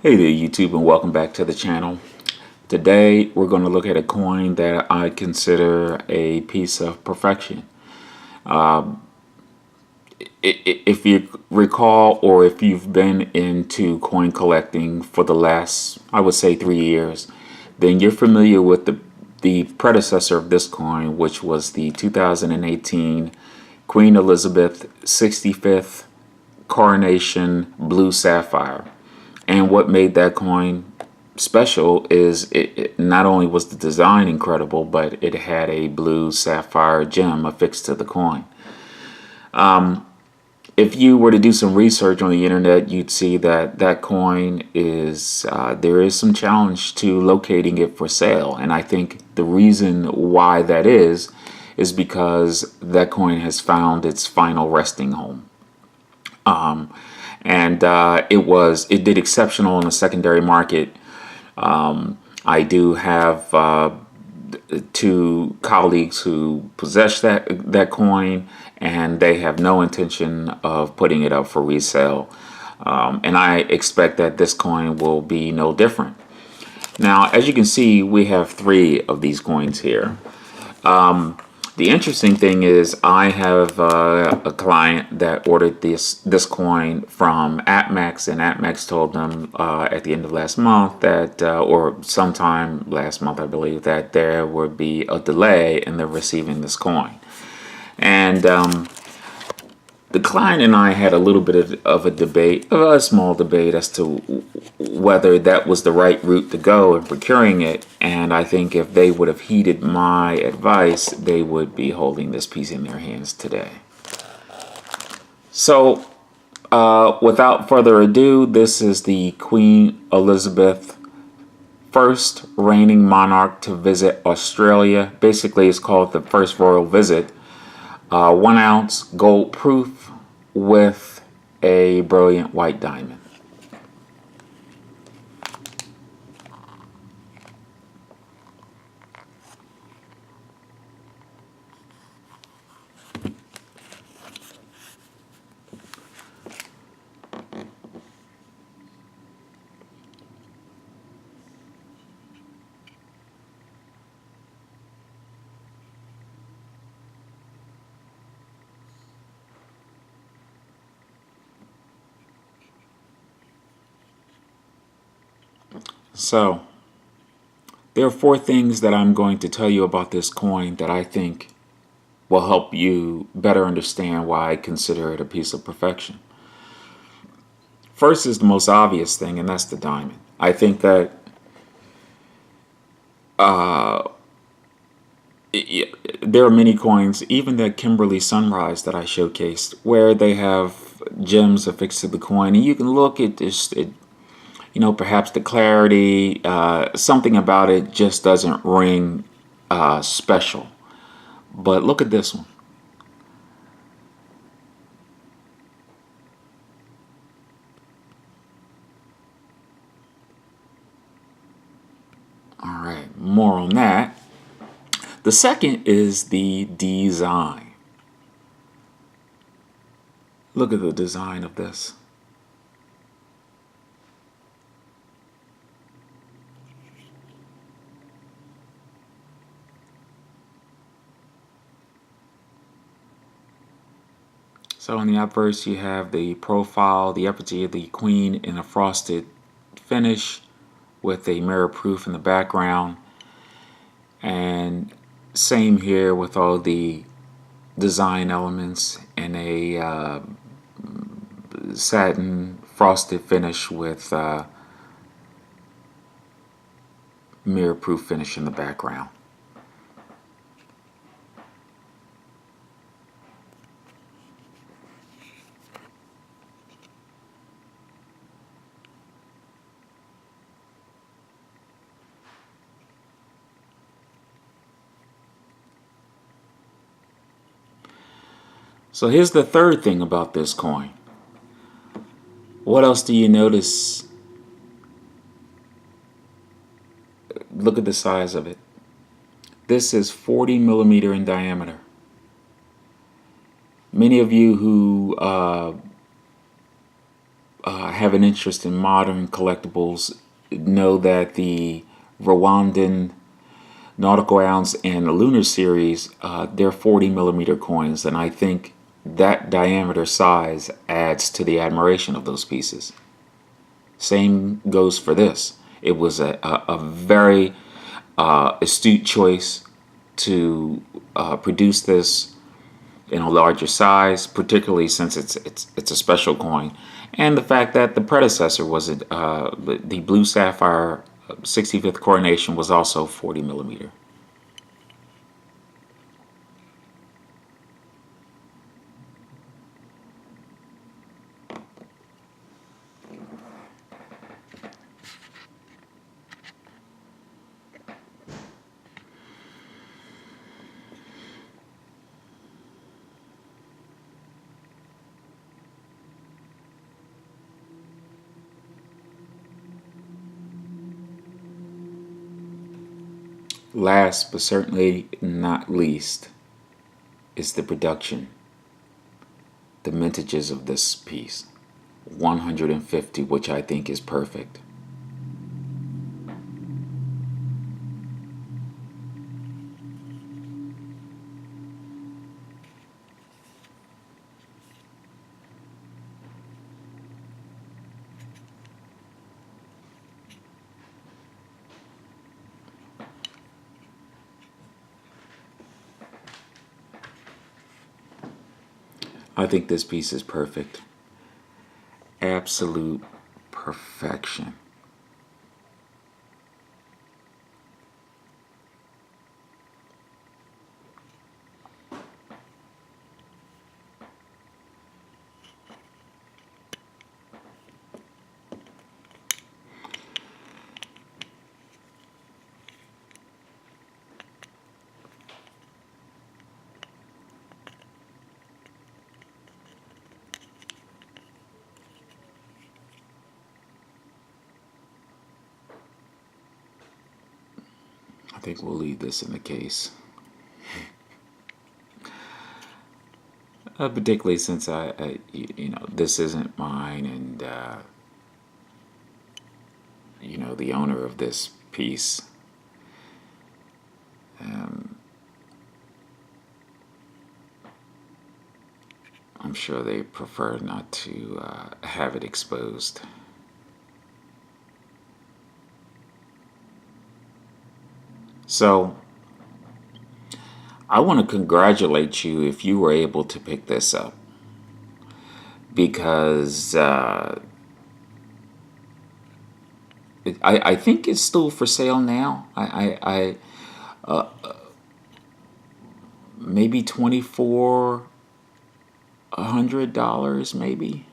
Hey there YouTube, and welcome back to the channel. Today we're going to look at a coin that I consider a piece of perfection. If you recall, or if you've been into coin collecting for the last, I would say, 3 years, then you're familiar with the predecessor of this coin, which was the 2018 Queen Elizabeth 65th Coronation Blue Sapphire. And what made that coin special is it not only was the design incredible, but it had a blue sapphire gem affixed to the coin. If you were to do some research on the internet, you'd see that that coin is, there is some challenge to locating it for sale. And I think the reason why that is because that coin has found its final resting home. It did exceptional in the secondary market. I do have two colleagues who possess that coin, and they have no intention of putting it up for resale. And I expect that this coin will be no different. Now, as you can see, we have three of these coins here. The interesting thing is I have a client that ordered this coin from AppMax, and AppMax told them at the end of last month that, or sometime last month, I believe, that there would be a delay in them receiving this coin. And the client and I had a little bit of a debate, a small debate, as to whether that was the right route to go in procuring it. And I think if they would have heeded my advice, they would be holding this piece in their hands today. So without further ado, this is the Queen Elizabeth first reigning monarch to visit Australia. Basically, it's called the first royal visit. 1 ounce gold proof with a brilliant white diamond. So, there are 4 things that I'm going to tell you about this coin that I think will help you better understand why I consider it a piece of perfection. First is the most obvious thing, and that's the diamond. I think that there are many coins, even the Kimberly Sunrise that I showcased, where they have gems affixed to the coin, and you can look at this, perhaps the clarity, something about it just doesn't ring special. But look at this one. All right, more on that. The second is the design. Look at the design of this. So in the obverse, you have the profile, the effigy of the queen in a frosted finish with a mirror proof in the background. And same here with all the design elements in a satin frosted finish with mirror proof finish in the background. So here's the third thing about this coin. What else do you notice? Look at the size of it. This is 40 millimeter in diameter. Many of you who have an interest in modern collectibles know that the Rwandan nautical ounce and the lunar series, they're 40 millimeter coins, and I think that diameter size adds to the admiration of those pieces. Same goes for this. It was a very astute choice to produce this in a larger size, particularly since it's a special coin, and the fact that the predecessor was the Blue Sapphire 65th coronation was also 40 millimeter. Last but certainly not least is the production, the mintages of this piece. 150, which I think is perfect. I think this piece is perfect. Absolute perfection. I think we'll leave this in the case. Particularly since this isn't mine, and the owner of this piece, I'm sure they prefer not to have it exposed. So I want to congratulate you if you were able to pick this up, because I think it's still for sale now. Maybe $2,400 maybe.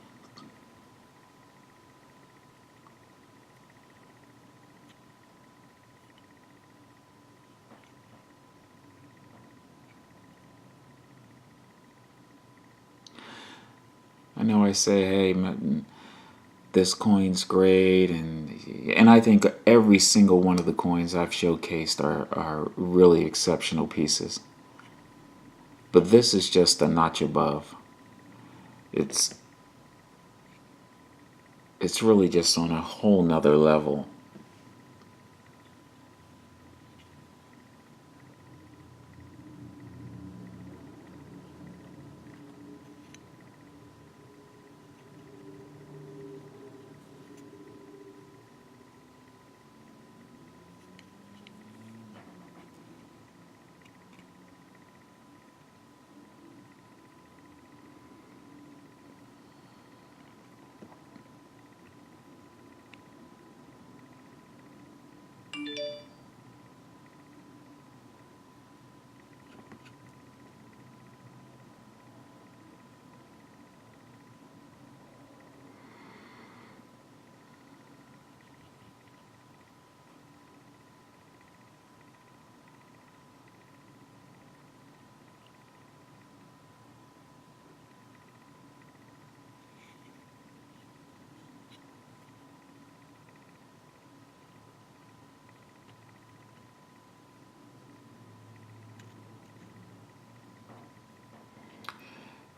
I know I say, hey, this coin's great, and I think every single one of the coins I've showcased are really exceptional pieces. But this is just a notch above. It's really just on a whole nother level.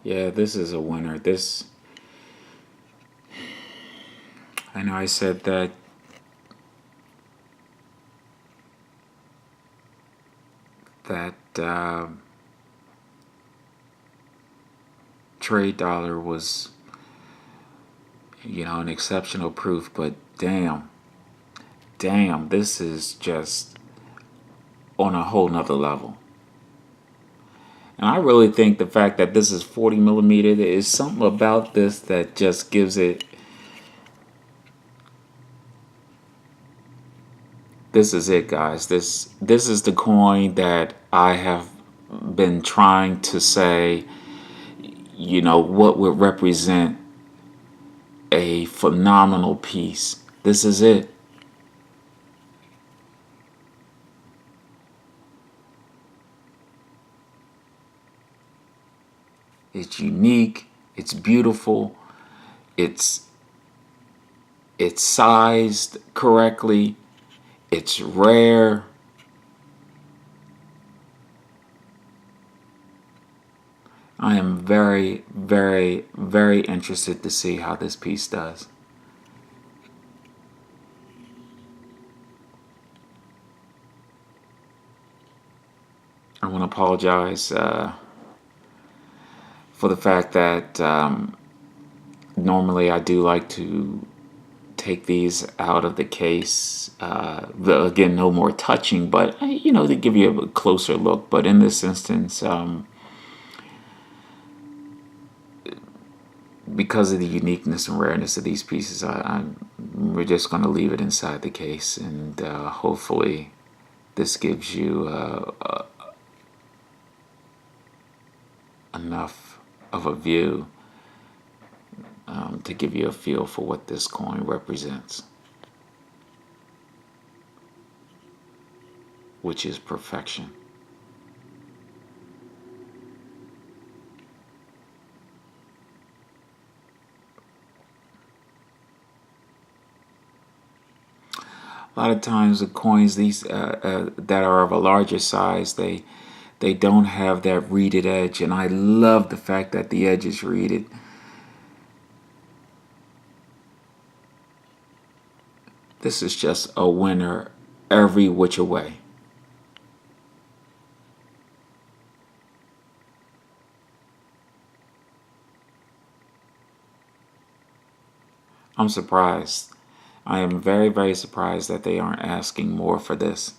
Yeah, this is a winner. This I know I said that trade dollar was, an exceptional proof, but damn, this is just on a whole nother level. And I really think the fact that this is 40 millimeter, there is something about this that just gives it. This is it, guys. This is the coin that I have been trying to say, what would represent a phenomenal piece. This is it. It's unique, it's beautiful, it's sized correctly, it's rare. I am very, very, very interested to see how this piece does. I want to apologize for the fact that normally I do like to take these out of the case. Again, no more touching, but to give you a closer look. But in this instance, because of the uniqueness and rareness of these pieces, we're just going to leave it inside the case, and hopefully this gives you enough of a view to give you a feel for what this coin represents, which is perfection. A lot of times the coins that are of a larger size, they don't have that reeded edge, and I love the fact that the edge is reeded. This is just a winner every which way. I'm surprised. I am very, very surprised that they aren't asking more for this,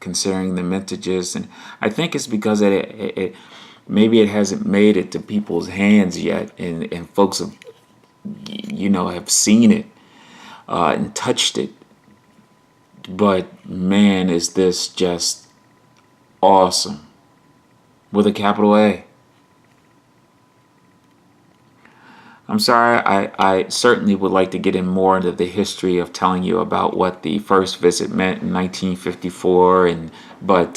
considering the mintages. And I think it's because maybe it hasn't made it to people's hands yet, and folks have, have seen it and touched it. But man, is this just awesome, with a capital A. I'm sorry, I certainly would like to get in more into the history of telling you about what the first visit meant in 1954, but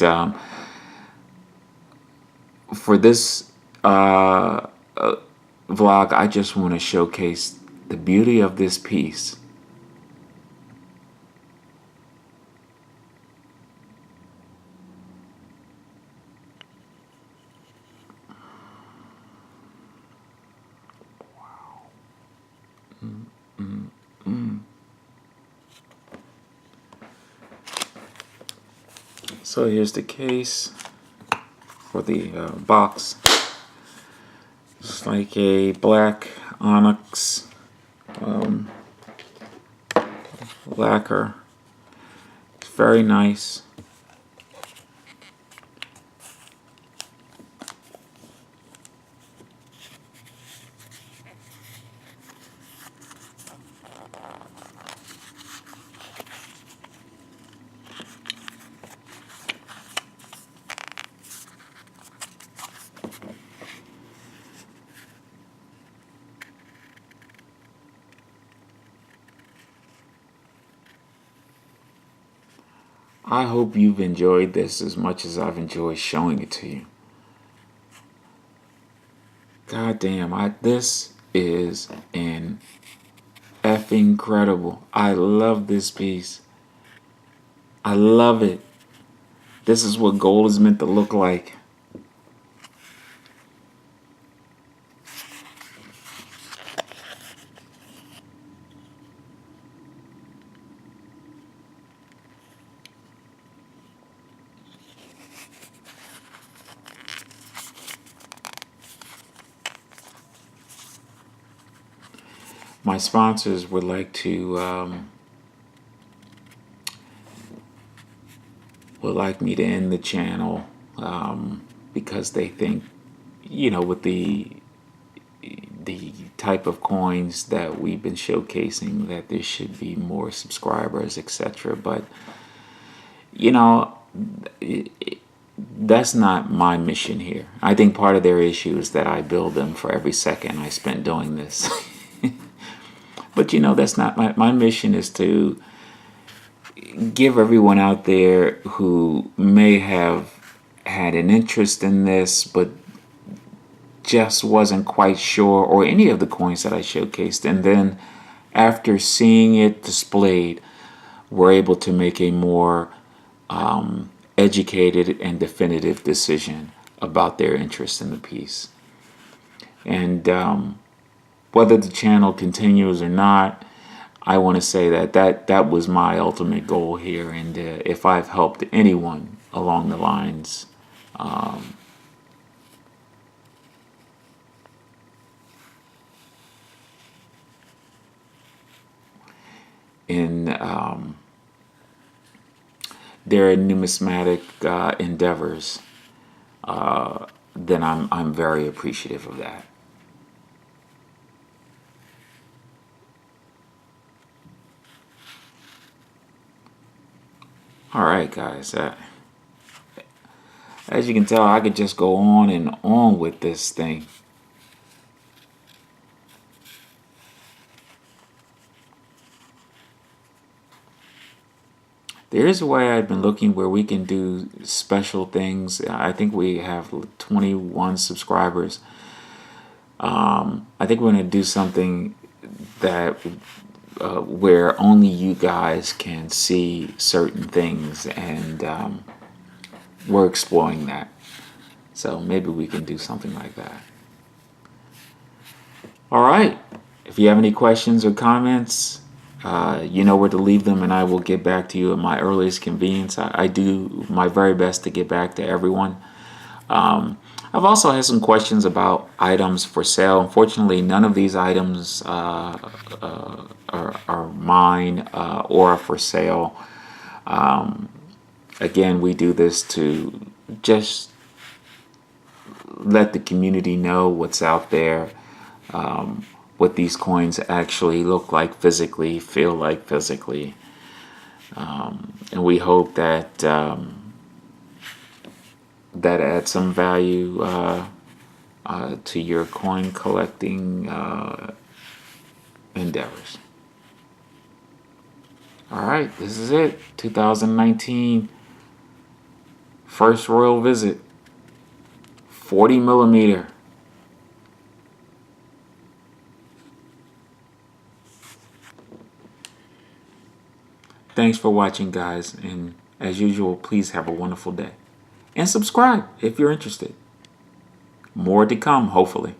for this vlog, I just want to showcase the beauty of this piece. So here's the case for the box. It's like a black onyx lacquer. It's very nice. I hope you've enjoyed this as much as I've enjoyed showing it to you. God damn, this is an effing incredible. I love this piece. I love it. This is what gold is meant to look like. my sponsors would like me to end the channel because they think, with the type of coins that we've been showcasing, that there should be more subscribers, etc. But that's not my mission here. I think part of their issue is that I bill them for every second I spent doing this. But that's not my mission. Is to give everyone out there who may have had an interest in this but just wasn't quite sure, or any of the coins that I showcased, and then after seeing it displayed, were able to make a more educated and definitive decision about their interest in the piece. And whether the channel continues or not, I want to say that was my ultimate goal here. And if I've helped anyone along the lines, in their numismatic endeavors, then I'm very appreciative of that. All right, guys. As you can tell, I could just go on and on with this thing. There is a way I've been looking where we can do special things. I think we have 21 subscribers. I think we're going to do something that where only you guys can see certain things, and we're exploring that. So maybe we can do something like that. All right. If you have any questions or comments, you know where to leave them, and I will get back to you at my earliest convenience. I do my very best to get back to everyone. I've also had some questions about items for sale. Unfortunately, none of these items are mine or are for sale. Again, we do this to just let the community know what's out there, what these coins actually look like physically, feel like physically. And we hope that that adds some value to your coin collecting endeavors. All right, this is it. 2019 first royal visit, 40 millimeter. Thanks for watching, guys, and as usual, please have a wonderful day. And subscribe if you're interested. More to come, hopefully.